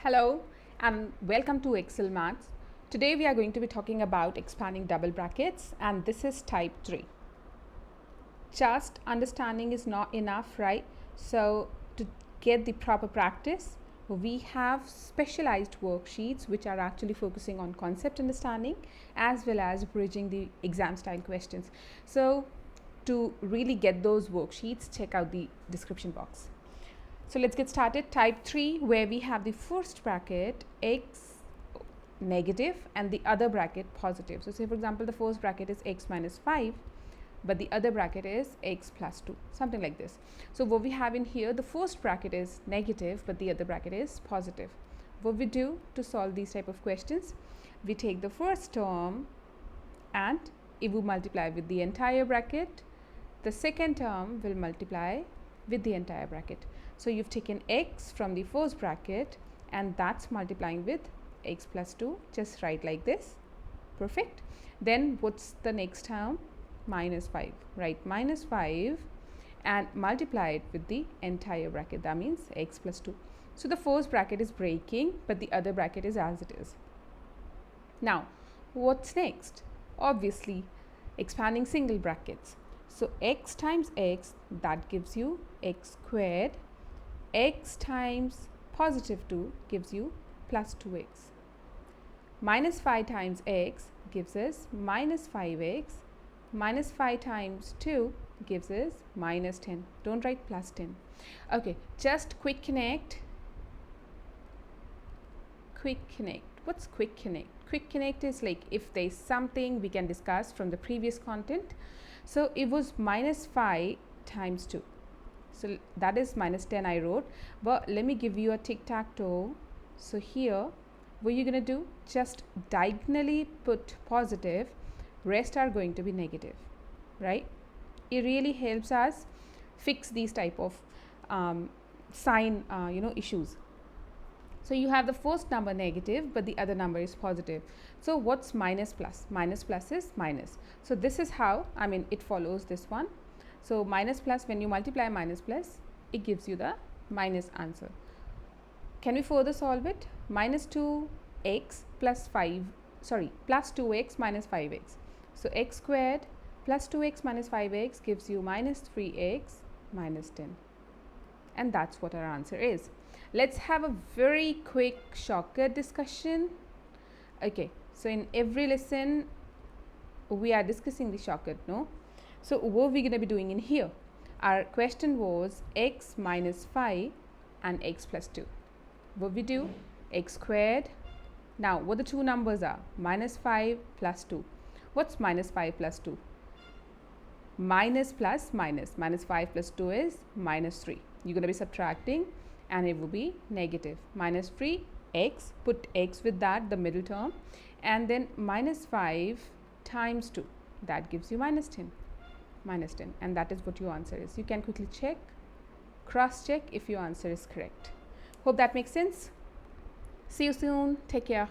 Hello and welcome to Excel Maths. Today we are going to be talking about expanding double brackets, and this is type 3. Just understanding is not enough, right? So to get the proper practice, we have specialized worksheets which are actually focusing on concept understanding as well as bridging the exam style questions. So to really get those worksheets, check out the description box. So let's get started. Type 3, where we have the first bracket x negative and the other bracket positive. So say for example the first bracket is x minus 5, but the other bracket is x plus 2, something like this. So what we have in here, the first bracket is negative but the other bracket is positive. What we do to solve these type of questions, we take the first term and it will multiply with the entire bracket. The second term will multiply with the entire bracket. So you've taken x from the first bracket and that's multiplying with x plus 2. Just write like this. Perfect. Then what's the next term? Minus 5. Write minus 5 and multiply it with the entire bracket. That means x plus 2. So the first bracket is breaking but the other bracket is as it is. Now what's next? Obviously expanding single brackets. So x times x, that gives you x squared. X times positive 2 gives you plus 2x. Minus 5 times x gives us minus 5x. Minus 5 times 2 gives us minus 10. Don't write plus 10. Okay, just quick connect. Quick connect. What's quick connect? Quick connect is like if there's something we can discuss from the previous content. So it was minus 5 times 2. So that is minus 10 I wrote, but let me give you a tic-tac-toe. So here what you're going to do, just diagonally put positive, rest are going to be negative, right? It really helps us fix these type of sign issues. So you have the first number negative but the other number is positive. So what's minus plus? Minus plus is minus. So this is how, it follows this one. So minus plus, when you multiply minus plus, it gives you the minus answer. Can we further solve it? Minus 2x plus 2x minus 5x. So x squared plus 2x minus 5x gives you minus 3x minus 10. And that's what our answer is. Let's have a very quick shortcut discussion. Okay, so in every lesson we are discussing the shortcut, no? So what we're going to be doing in here, our question was x minus 5 and x plus 2. What we do? X squared. Now what the two numbers are? Minus 5 plus 2. What's minus 5 plus 2? Minus plus minus. Minus 5 plus 2 is minus 3. You're going to be subtracting and it will be negative. Minus 3x, put x with that, the middle term, and then minus 5 times 2. That gives you minus 10. Minus 10, and that is what your answer is. You can quickly check, cross check if your answer is correct. Hope that makes sense. See you soon. Take care.